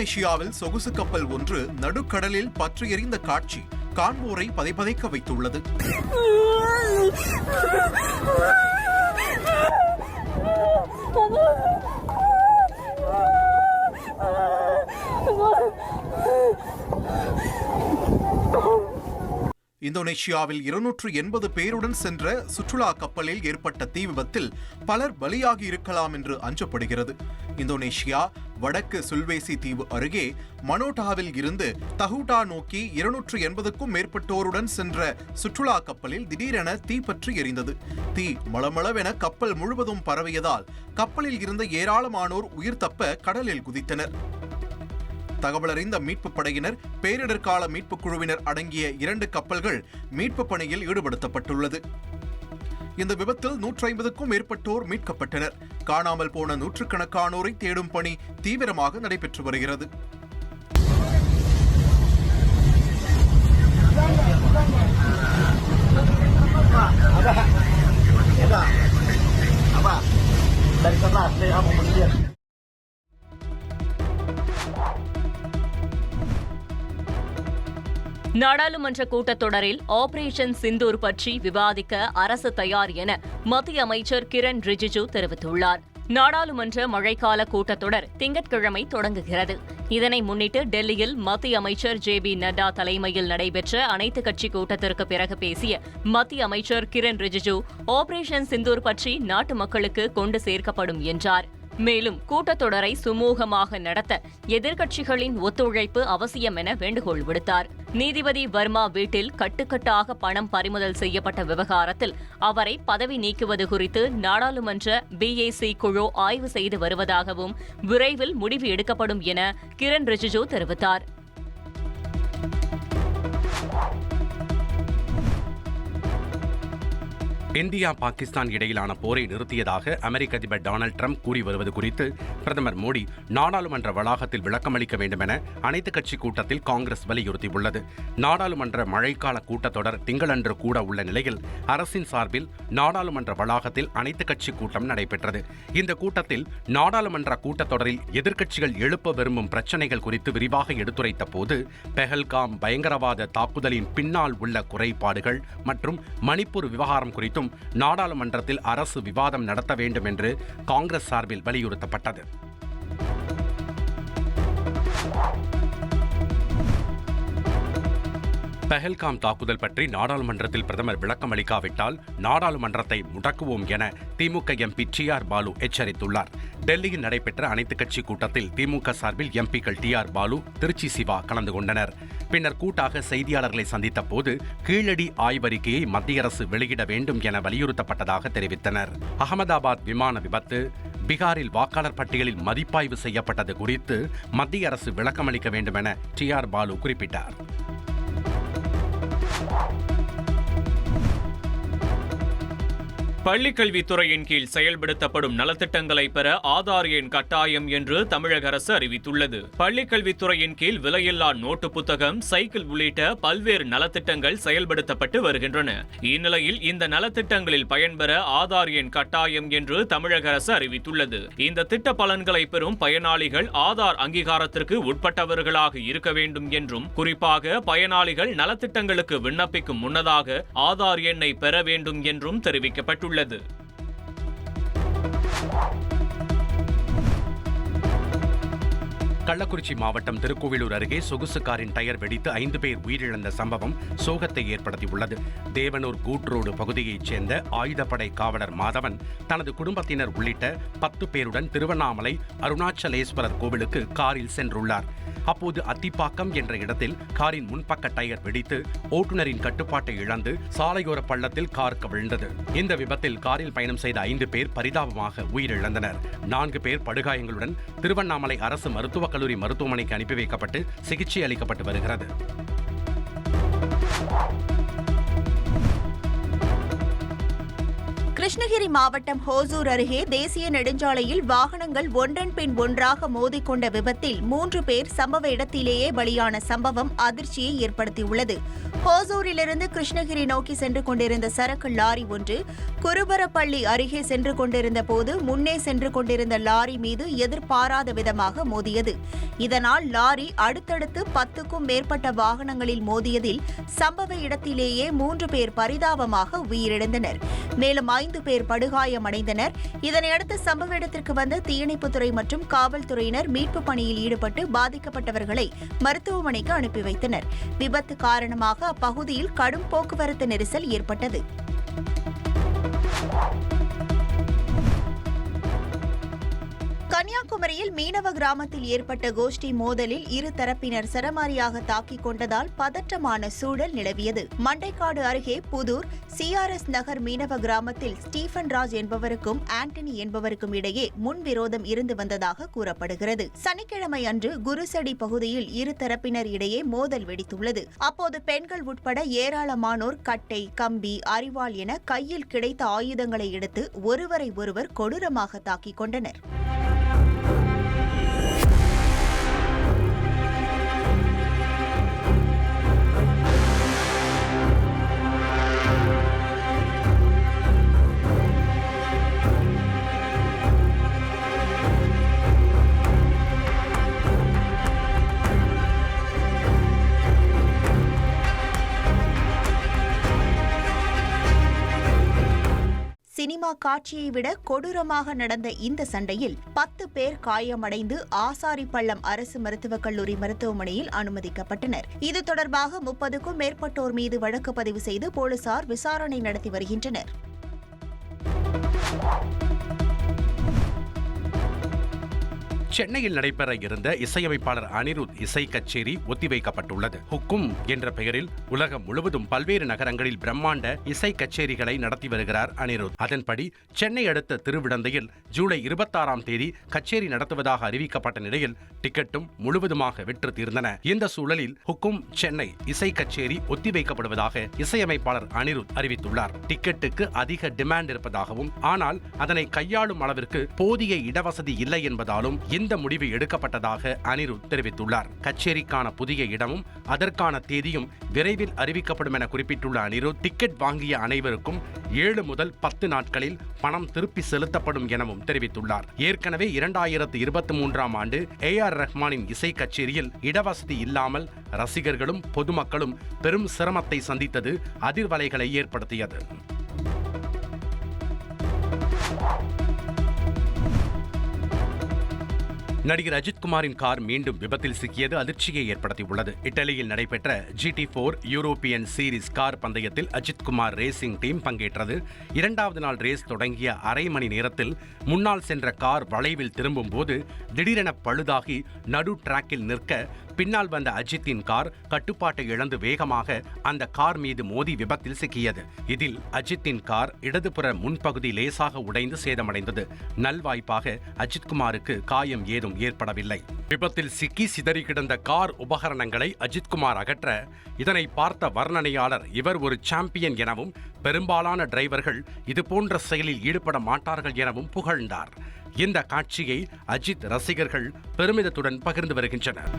இந்தோனேஷியாவில் சொகுசு கப்பல் ஒன்று நடுக்கடலில் பற்றி எறிந்த காட்சி காண்போரை பதைபதைக்க வைத்துள்ளது. இந்தோனேஷியாவில் 280 பேருடன் சென்ற சுற்றுலா கப்பலில் ஏற்பட்ட தீ விபத்தில் பலர் பலியாகி இருக்கலாம் என்று அஞ்சப்படுகிறது. இந்தோனேஷியா வடக்கு சுல்வேசி தீவு அருகே மனோட்டாவில் இருந்து தஹூட்டா நோக்கி 280க்கும் மேற்பட்டோருடன் சென்ற சுற்றுலா கப்பலில் திடீரென தீ பற்றி எரிந்தது. தீ மளமளவென கப்பல் முழுவதும் பரவியதால் கப்பலில் இருந்த ஏராளமானோர் உயிர் தப்ப கடலில் குதித்தனர். தகவலறிந்த மீட்பு படையினர், பேரிடர்கால மீட்பு குழுவினர் அடங்கிய 2 கப்பல்கள் மீட்பு பணியில் ஈடுபடுத்தப்பட்டுள்ளது. இந்த விபத்தில் 150க்கும் மேற்பட்டோர் மீட்கப்பட்டனர். காணாமல் போன நூற்றுக்கணக்கானோரை தேடும் பணி தீவிரமாக நடைபெற்று வருகிறது. நாடாளுமன்ற கூட்டத்தொடரில் ஆபரேஷன் சிந்தூர் பற்றி விவாதிக்க அரசு தயார் என மத்திய அமைச்சர் கிரண் ரிஜிஜு தெரிவித்துள்ளார். நாடாளுமன்ற மழைக்கால கூட்டத்தொடர் திங்கட்கிழமை தொடங்குகிறது. இதனை முன்னிட்டு டெல்லியில் மத்திய அமைச்சர் JB நட்டா தலைமையில் நடைபெற்ற அனைத்துக் கட்சி கூட்டத்திற்கு பிறகு பேசிய மத்திய அமைச்சர் கிரண் ரிஜிஜு ஆபரேஷன் சிந்தூர் பற்றி நாட்டு மக்களுக்கு கொண்டு சேர்க்கப்படும் என்றார். மேலும் கூட்டத்தொடரை சுமூகமாக நடத்த எதிர்க்கட்சிகளின் ஒத்துழைப்பு அவசியம் என வேண்டுகோள் விடுத்தார். நீதிபதி வர்மா வீட்டில் கட்டுக்கட்டாக பணம் பறிமுதல் செய்யப்பட்ட விவகாரத்தில் அவரை பதவி நீக்குவது குறித்து நாடாளுமன்ற BAC குழு ஆய்வு செய்து வருவதாகவும் விரைவில் முடிவு எடுக்கப்படும் என கிரண் ரிஜிஜு தெரிவித்தார். இந்தியா பாகிஸ்தான் இடையிலான போரை நிறுத்தியதாக அமெரிக்க அதிபர் டொனால்டு ட்ரம்ப் கூறி வருவது குறித்து பிரதமர் மோடி நாடாளுமன்ற வளாகத்தில் விளக்கமளிக்க வேண்டும் என அனைத்துக் கட்சி கூட்டத்தில் காங்கிரஸ் வலியுறுத்தியுள்ளது. நாடாளுமன்ற மழைக்கால கூட்டத்தொடர் திங்களன்று கூட உள்ள நிலையில் அரசின் சார்பில் நாடாளுமன்ற வளாகத்தில் அனைத்துக் கட்சி கூட்டம் நடைபெற்றது. இந்த கூட்டத்தில் நாடாளுமன்ற கூட்டத்தொடரில் எதிர்க்கட்சிகள் எழுப்ப விரும்பும் பிரச்சினைகள் குறித்து விரிவாக எடுத்துரைத்த போது பெஹல்காம் பயங்கரவாத தாக்குதலின் பின்னால் உள்ள குறைபாடுகள் மற்றும் மணிப்பூர் விவகாரம் குறித்து நாடாளுமன்றத்தில் அரசு விவாதம் நடத்த வேண்டும் என்று காங்கிரஸ் சார்பில் வலியுறுத்தப்பட்டது. பெஹல்காம் தாக்குதல் பற்றி நாடாளுமன்றத்தில் பிரதமர் விளக்கம் அளிக்காவிட்டால் நாடாளுமன்றத்தை முடக்குவோம் என திமுக MP TR பாலு எச்சரித்துள்ளார். டெல்லியில் நடைபெற்ற அனைத்துக் கட்சி கூட்டத்தில் திமுக சார்பில் MPக்கள் TR பாலு, திருச்சி சிவா கலந்து கொண்டனர். பின்னர் கூட்டாக செய்தியாளர்களை சந்தித்த போது கீழடி ஆய்வறிக்கையை மத்திய அரசு வெளியிட வேண்டும் என வலியுறுத்தப்பட்டதாக தெரிவித்தனர். அகமதாபாத் விமான விபத்து, பீகாரில் வாக்காளர் பட்டியலில் மதிப்பாய்வு செய்யப்பட்டது குறித்து மத்திய அரசு விளக்கமளிக்க வேண்டும் என TR பாலு குறிப்பிட்டார். பள்ளிக்கல்வித்துறையின் கீழ் செயல்படுத்தப்படும் நலத்திட்டங்களை பெற ஆதார் எண் கட்டாயம் என்று தமிழக அரசு அறிவித்துள்ளது. பள்ளிக்கல்வித்துறையின் கீழ் விலையில்லா நோட்டு புத்தகம், சைக்கிள் உள்ளிட்ட பல்வேறு நலத்திட்டங்கள் செயல்படுத்தப்பட்டு வருகின்றன. இந்நிலையில் இந்த நலத்திட்டங்களில் பயன்பெற ஆதார் எண் கட்டாயம் என்று தமிழக அரசு அறிவித்துள்ளது. இந்த திட்ட பலன்களை பெறும் பயனாளிகள் ஆதார் அங்கீகாரத்திற்கு உட்பட்டவர்களாக இருக்க வேண்டும் என்றும், குறிப்பாக பயனாளிகள் நலத்திட்டங்களுக்கு விண்ணப்பிக்கும் முன்னதாக ஆதார் எண்ணை பெற வேண்டும் என்றும் தெரிவிக்கப்பட்டுள்ளது. கள்ளக்குறிச்சி மாவட்டம் திருக்கோவிலூர் அருகே சொகுசு காரின் டயர் வெடித்து 5 பேர் உயிரிழந்த சம்பவம் சோகத்தை ஏற்படுத்தியுள்ளது. தேவனூர் கூட் ரோடு பகுதியைச் சேர்ந்த ஆயுதப்படை காவலர் மாதவன் தனது குடும்பத்தினர் உள்ளிட்ட 10 பேருடன் திருவண்ணாமலை அருணாச்சலேஸ்வரர் கோவிலுக்கு காரில் சென்றுள்ளார். அப்போது அத்திப்பாக்கம் என்ற இடத்தில் காரின் முன்பக்க டயர் வெடித்து ஓட்டுநரின் கட்டுப்பாட்டை இழந்து சாலையோர பள்ளத்தில் கார் கவிழ்ந்தது. இந்த விபத்தில் காரில் பயணம் செய்த 5 பேர் பரிதாபமாக உயிரிழந்தனர். 4 பேர் படுகாயங்களுடன் திருவண்ணாமலை அரசு மருத்துவக் கல்லூரி மருத்துவமனைக்கு அனுப்பி வைக்கப்பட்டு சிகிச்சை அளிக்கப்பட்டு வருகிறது. கிருஷ்ணகிரி மாவட்டம் ஹோசூர் அருகே தேசிய நெடுஞ்சாலையில் வாகனங்கள் ஒன்றன் பின் ஒன்றாக மோதிக்கொண்ட விபத்தில் 3 பேர் சம்பவ இடத்திலேயே பலியான சம்பவம் அதிர்ச்சியை ஏற்படுத்தியுள்ளது. ஹோசூரிலிருந்து கிருஷ்ணகிரி நோக்கி சென்று கொண்டிருந்த சரக்கு லாரி ஒன்று குருபரப்பள்ளி அருகே சென்று கொண்டிருந்த போது முன்னே சென்று கொண்டிருந்த லாரி மீது எதிர்பாராத விதமாக மோதியது. இதனால் லாரி அடுத்தடுத்து 10க்கும் மேற்பட்ட வாகனங்களில் மோதியதில் சம்பவ இடத்திலேயே 3 பேர் பரிதாபமாக உயிரிழந்தனர். மேலும் 5 பேர் படுகாயமடைந்தனர். இதனையடுத்து சம்பவ இடத்திற்கு வந்த தீயணைப்புத்துறை மற்றும் காவல்துறையினர் மீட்புப் பணியில் ஈடுபட்டு பாதிக்கப்பட்டவர்களை மருத்துவமனைக்கு அனுப்பி வைத்தனர். விபத்து காரணமாக அப்பகுதியில் கடும் போக்குவரத்து நெரிசல் ஏற்பட்டது. கன்னியாகுமரியில் மீனவ கிராமத்தில் ஏற்பட்ட கோஷ்டி மோதலில் இரு தரப்பினர் சரமாரியாக தாக்கிக் கொண்டதால் பதற்றமான சூழல் நிலவியது. மண்டைக்காடு அருகே புதூர் CRS நகர் மீனவ கிராமத்தில் ஸ்டீபன் ராஜ் என்பவருக்கும் ஆண்டனி என்பவருக்கும் இடையே முன்விரோதம் இருந்து வந்ததாக கூறப்படுகிறது. சனிக்கிழமை அன்று குருசடி பகுதியில் இரு தரப்பினர் இடையே மோதல் வெடித்துள்ளது. அப்போது பெண்கள் உட்பட ஏராளமானோர் கட்டை, கம்பி, அரிவாள் என கையில் கிடைத்த ஆயுதங்களை எடுத்து ஒருவரை ஒருவர் கொடூரமாக தாக்கிக் கொண்டனர். சினிமா காட்சியை விட கொடூரமாக நடந்த இந்த சண்டையில் 10 பேர் காயமடைந்து ஆசாரிப்பள்ளம் அரசு மருத்துவக் கல்லூரி மருத்துவமனையில் அனுமதிக்கப்பட்டனர். இது தொடர்பாக 30க்கும் மேற்பட்டோர் மீது வழக்கு பதிவு செய்து போலீசார் விசாரணை நடத்தி வருகின்றனர். சென்னையில் நடைபெற இருந்த இசையமைப்பாளர் அனிருத் இசை கச்சேரி ஒத்திவைக்கப்பட்டுள்ளது. ஹுக்கும் என்ற பெயரில் உலகம் முழுவதும் பல்வேறு நகரங்களில் பிரம்மாண்ட இசை கச்சேரிகளை நடத்தி வருகிறார் அனிருத். அதன்படி சென்னை அடுத்த திருவிடந்தையில் ஜூலை 26ஆம் தேதி கச்சேரி நடத்துவதாக அறிவிக்கப்பட்ட நிலையில் டிக்கெட்டும் முழுவதுமாக விற்று தீர்ந்தன. இந்த சூழலில் ஹுக்கும் சென்னை இசை கச்சேரி ஒத்திவைக்கப்படுவதாக இசையமைப்பாளர் அனிருத் அறிவித்துள்ளார். டிக்கெட்டுக்கு அதிக டிமாண்ட் இருப்பதாகவும், ஆனால் அதனை கையாளும் அளவிற்கு போதிய இடவசதி இல்லை என்பதாலும் இந்த முடிவு எடுக்கப்பட்டதாக அனிருத் தெரிவித்துள்ளார். கச்சேரிக்கான புதிய இடமும் அதற்கான தேதியும் விரைவில் அறிவிக்கப்படும் என குறிப்பிட்டுள்ள அனிருத், டிக்கெட் வாங்கிய அனைவருக்கும் 7 முதல் 10 நாட்களில் பணம் திருப்பி செலுத்தப்படும் எனவும் தெரிவித்துள்ளார். ஏற்கனவே 2023ஆம் ஆண்டு AR ரஹ்மானின் இசை கச்சேரியில் இடவசதி இல்லாமல் ரசிகர்களும் பொதுமக்களும் பெரும் சிரமத்தை சந்தித்தது அதிர்வலைகளை ஏற்படுத்தியது. நடிகர் அஜித்குமாரின் கார் மீண்டும் விபத்தில் சிக்கியது அதிர்ச்சியை ஏற்படுத்தியுள்ளது. இத்தாலியில் நடைபெற்ற GT4 யூரோப்பியன் சீரிஸ் கார் பந்தயத்தில் அஜித்குமார் ரேசிங் டீம் பங்கேற்றது. 2வது நாள் ரேஸ் தொடங்கிய அரை மணி நேரத்தில் முன்னால் சென்ற கார் வளைவில் திரும்பும் போது திடீரென பழுதாகி நடு டிராக்கில் நிற்க பின்னால் வந்த அஜித்தின் கார் கட்டுப்பாட்டை இழந்து வேகமாக அந்த கார் மீது மோதி விபத்தில் சிக்கியது. இதில் அஜித்தின் கார் இடதுபுற முன்பகுதி லேசாக உடைந்து சேதமடைந்தது. நல்வாய்ப்பாக அஜித்குமாருக்கு காயம் ஏதும் ஏற்படவில்லை. விபத்தில் சிக்கி சிதறி கிடந்த கார் உபகரணங்களை அஜித்குமார் அகற்ற இதனை பார்த்த வர்ணனையாளர் இவர் ஒரு சாம்பியன் எனவும், பெரும்பாலான டிரைவர்கள் இதுபோன்ற செயலில் ஈடுபட மாட்டார்கள் எனவும் புகழ்ந்தார். இந்த காட்சியை அஜித் ரசிகர்கள் பெருமிதத்துடன் பகிர்ந்து வருகின்றனர்.